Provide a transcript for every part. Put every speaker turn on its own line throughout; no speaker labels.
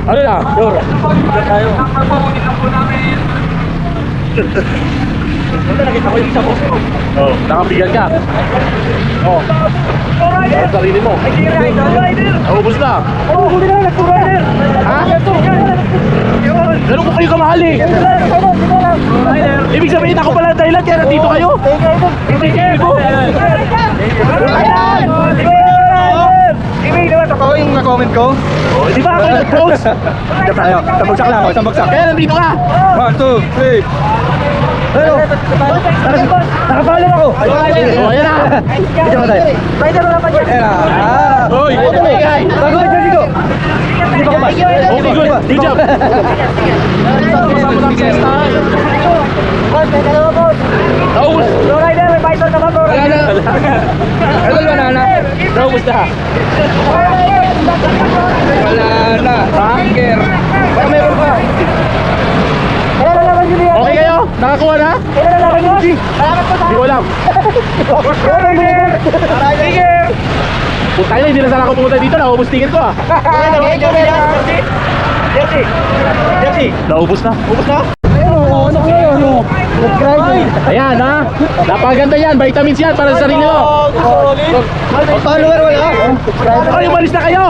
Ano na? Yor. Tayo. Nakita ko yung isa mo. Oh, nakabigan ka. Oh. Ang sarili mo. Naubos na.
Oh, huli na, nag-rider.
Ha? Ganun ko kayo kamahal eh. Ibig sabihin ako pala dahilan kaya nandito kayo? Hindi kayo.
Ibig naman ako yung na-comment ko.
Di ba ako nag-post?
Tayo, tambagsak lang ako, tambagsak.
Kaya nandito ka.
1, 2, 3. Hello. Nakapalo ako.
Oh, ayan na.
Ito ba tayo? Rider mo naman yan.
Hoy, tumigay.
Bago ka dyan dito. Hindi pa kumas.
Okay, good. Good job. Naubos.
Low rider, may bison ka ba bro?
Wala na.
Ano ba na?
Naubos na.
Wala na. Hanger. Baka meron pa. Kailan na naman yun yan?
Okay kayo? Nakakuha na?
Kailan na naman yun? Salamat po
Hindi ko alam.
Hanger.
Putay na, hindi na sana ako pumunta dito. Naubos ticket ko ah.
Jersey.
Naubos na. Ubos na?
Ano kayo? Ano? Subscribe.
Ayan ha. Napakaganda yan. Vitamins yan para sa sarili mo.
May follower wala? Subscribe.
Ay, umalis na kayo.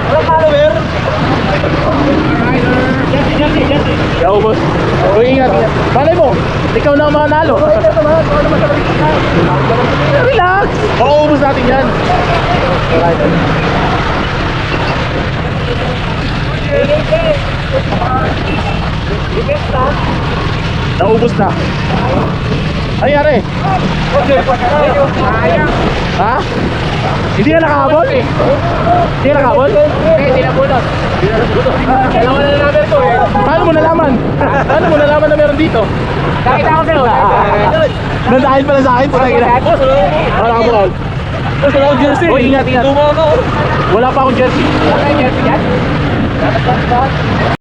Wala follower?
Naubos. So, ingat. Malay mo, ikaw na ang manalo. Relax. Mauubos natin yan. Naubos na. Ay, yari. Ha? Hindi na nakahabol? Hindi na nakahabol?
Hindi na bunot.
Dalawa na number to eh. Paano mo nalaman? Paano mo nalaman na meron dito?
Nakita ko sa'yo.
Nandahil pala sa akin. Putang ina. Wala ka bukal.
Wala akong jersey.
Uy, ingat, ingat.
Tumo ako.
Wala pa akong jersey.
Wala kang jersey yan?